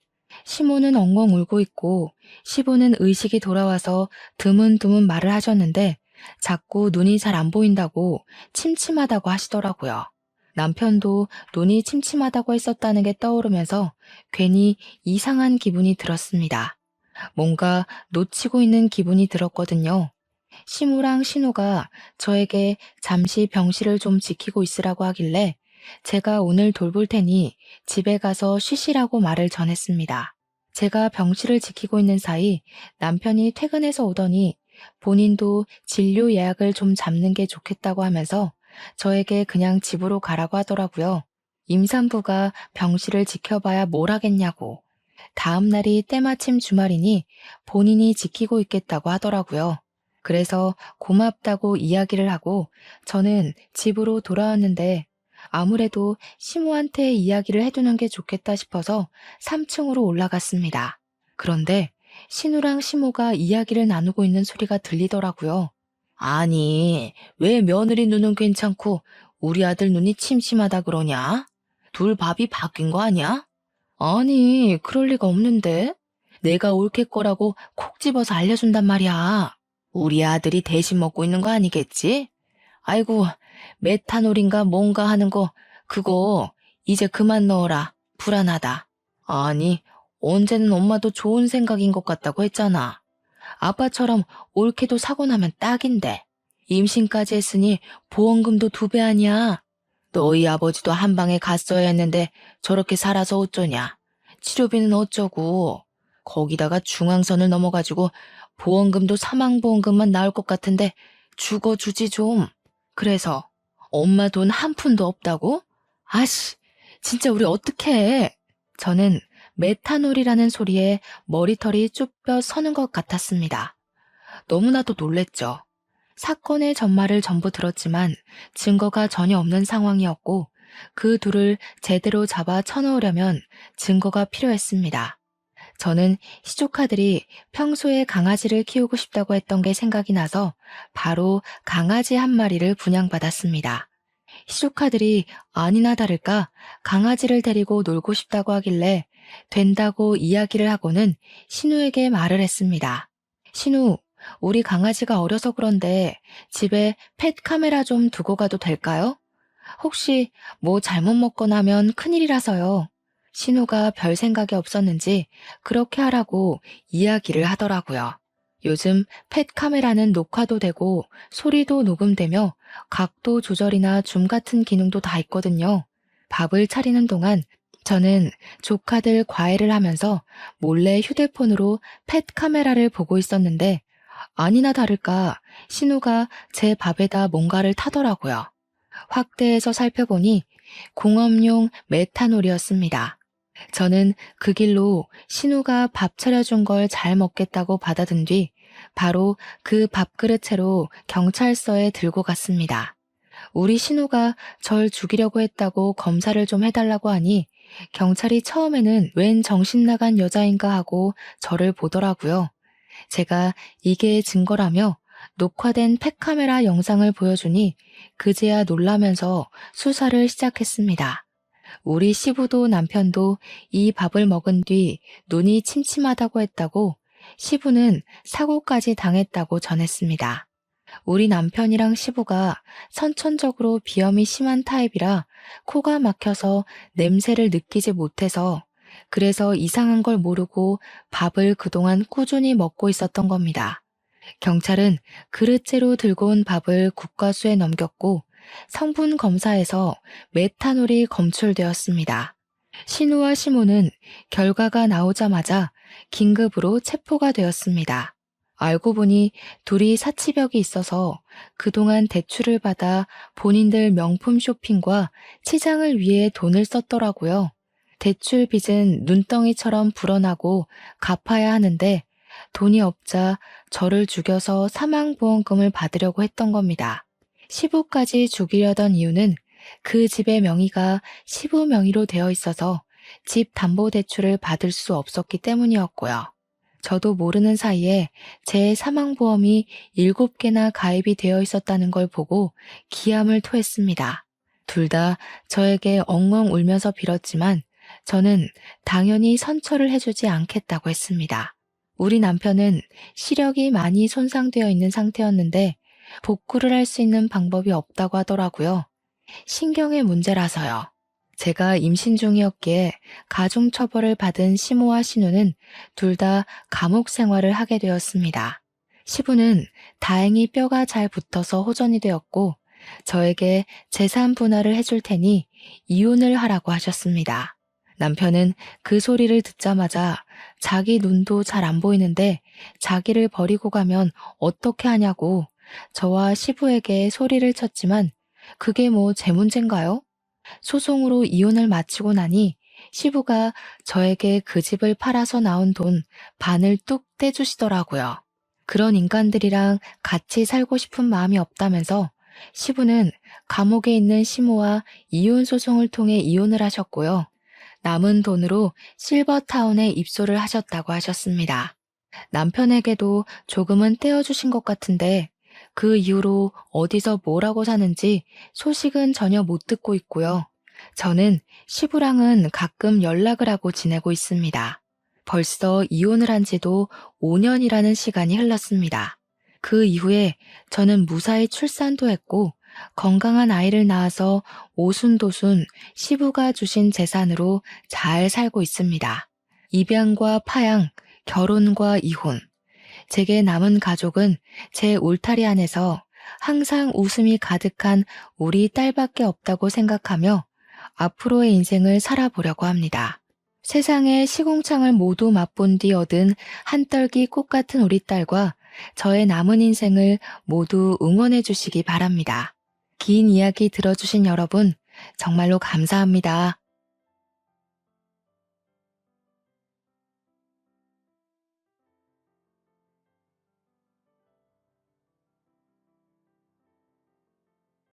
시모는 엉엉 울고 있고 시부는 의식이 돌아와서 드문드문 말을 하셨는데 자꾸 눈이 잘 안 보인다고 침침하다고 하시더라고요. 남편도 눈이 침침하다고 했었다는 게 떠오르면서 괜히 이상한 기분이 들었습니다. 뭔가 놓치고 있는 기분이 들었거든요. 시무랑 신우가 저에게 잠시 병실을 좀 지키고 있으라고 하길래 제가 오늘 돌볼 테니 집에 가서 쉬시라고 말을 전했습니다. 제가 병실을 지키고 있는 사이 남편이 퇴근해서 오더니 본인도 진료 예약을 좀 잡는 게 좋겠다고 하면서 저에게 그냥 집으로 가라고 하더라고요. 임산부가 병실을 지켜봐야 뭘 하겠냐고. 다음 날이 때마침 주말이니 본인이 지키고 있겠다고 하더라고요. 그래서 고맙다고 이야기를 하고 저는 집으로 돌아왔는데 아무래도 시모한테 이야기를 해두는 게 좋겠다 싶어서 3층으로 올라갔습니다. 그런데 신우랑 시모가 이야기를 나누고 있는 소리가 들리더라고요. 아니, 왜 며느리 눈은 괜찮고 우리 아들 눈이 침침하다 그러냐? 둘 밥이 바뀐 거 아니야? 아니, 그럴 리가 없는데. 내가 옳게 거라고 콕 집어서 알려준단 말이야. 우리 아들이 대신 먹고 있는 거 아니겠지? 아이고, 메탄올인가 뭔가 하는 거, 그거 이제 그만 넣어라. 불안하다. 아니, 언제는 엄마도 좋은 생각인 것 같다고 했잖아. 아빠처럼 옳게도 사고 나면 딱인데. 임신까지 했으니 보험금도 2배 아니야. 너희 아버지도 한 방에 갔어야 했는데 저렇게 살아서 어쩌냐. 치료비는 어쩌고. 거기다가 중앙선을 넘어가지고 보험금도 사망보험금만 나올 것 같은데 죽어주지 좀. 그래서 엄마 돈 한 푼도 없다고? 아씨, 진짜 우리 어떡해. 저는 메탄올이라는 소리에 머리털이 쭈뼛 서는 것 같았습니다. 너무나도 놀랬죠. 사건의 전말을 전부 들었지만 증거가 전혀 없는 상황이었고 그 둘을 제대로 잡아 쳐넣으려면 증거가 필요했습니다. 저는 시조카들이 평소에 강아지를 키우고 싶다고 했던 게 생각이 나서 바로 강아지 한 마리를 분양받았습니다. 시조카들이 아니나 다를까 강아지를 데리고 놀고 싶다고 하길래 된다고 이야기를 하고는 신우에게 말을 했습니다. 신우, 우리 강아지가 어려서 그런데 집에 펫 카메라 좀 두고 가도 될까요? 혹시 뭐 잘못 먹거나 하면 큰일이라서요. 신우가 별 생각이 없었는지 그렇게 하라고 이야기를 하더라고요. 요즘 펫 카메라는 녹화도 되고 소리도 녹음되며 각도 조절이나 줌 같은 기능도 다 있거든요. 밥을 차리는 동안 저는 조카들 과외를 하면서 몰래 휴대폰으로 펫 카메라를 보고 있었는데 아니나 다를까 신우가 제 밥에다 뭔가를 타더라고요. 확대해서 살펴보니 공업용 메탄올이었습니다. 저는 그 길로 신우가 밥 차려준 걸 잘 먹겠다고 받아든 뒤 바로 그 밥그릇 채로 경찰서에 들고 갔습니다. 우리 신우가 절 죽이려고 했다고 검사를 좀 해달라고 하니 경찰이 처음에는 웬 정신 나간 여자인가 하고 저를 보더라고요. 제가 이게 증거라며 녹화된 팩카메라 영상을 보여주니 그제야 놀라면서 수사를 시작했습니다. 우리 시부도 남편도 이 밥을 먹은 뒤 눈이 침침하다고 했다고, 시부는 사고까지 당했다고 전했습니다. 우리 남편이랑 시부가 선천적으로 비염이 심한 타입이라 코가 막혀서 냄새를 느끼지 못해서, 그래서 이상한 걸 모르고 밥을 그동안 꾸준히 먹고 있었던 겁니다. 경찰은 그릇째로 들고 온 밥을 국과수에 넘겼고 성분 검사에서 메탄올이 검출되었습니다. 신우와 시모는 결과가 나오자마자 긴급으로 체포가 되었습니다. 알고 보니 둘이 사치벽이 있어서 그동안 대출을 받아 본인들 명품 쇼핑과 치장을 위해 돈을 썼더라고요. 대출 빚은 눈덩이처럼 불어나고 갚아야 하는데 돈이 없자 저를 죽여서 사망보험금을 받으려고 했던 겁니다. 시부까지 죽이려던 이유는 그 집의 명의가 시부 명의로 되어 있어서 집 담보대출을 받을 수 없었기 때문이었고요. 저도 모르는 사이에 제 사망보험이 7개나 가입이 되어 있었다는 걸 보고 기함을 토했습니다. 둘 다 저에게 엉엉 울면서 빌었지만 저는 당연히 선처를 해주지 않겠다고 했습니다. 우리 남편은 시력이 많이 손상되어 있는 상태였는데 복구를 할 수 있는 방법이 없다고 하더라고요. 신경의 문제라서요. 제가 임신 중이었기에 가중처벌을 받은 시모와 신우는 둘 다 감옥 생활을 하게 되었습니다. 시부는 다행히 뼈가 잘 붙어서 호전이 되었고 저에게 재산 분할을 해줄 테니 이혼을 하라고 하셨습니다. 남편은 그 소리를 듣자마자 자기 눈도 잘 안 보이는데 자기를 버리고 가면 어떻게 하냐고 저와 시부에게 소리를 쳤지만 그게 뭐 제 문제인가요? 소송으로 이혼을 마치고 나니 시부가 저에게 그 집을 팔아서 나온 돈 반을 뚝 떼주시더라고요. 그런 인간들이랑 같이 살고 싶은 마음이 없다면서 시부는 감옥에 있는 시모와 이혼 소송을 통해 이혼을 하셨고요. 남은 돈으로 실버타운에 입소를 하셨다고 하셨습니다. 남편에게도 조금은 떼어주신 것 같은데 그 이후로 어디서 뭐라고 사는지 소식은 전혀 못 듣고 있고요. 저는 시부랑은 가끔 연락을 하고 지내고 있습니다. 벌써 이혼을 한 지도 5년이라는 시간이 흘렀습니다. 그 이후에 저는 무사히 출산도 했고 건강한 아이를 낳아서 오순도순 시부가 주신 재산으로 잘 살고 있습니다. 입양과 파양, 결혼과 이혼. 제게 남은 가족은 제 울타리 안에서 항상 웃음이 가득한 우리 딸밖에 없다고 생각하며 앞으로의 인생을 살아보려고 합니다. 세상의 시궁창을 모두 맛본 뒤 얻은 한떨기 꽃 같은 우리 딸과 저의 남은 인생을 모두 응원해 주시기 바랍니다. 긴 이야기 들어주신 여러분, 정말로 감사합니다.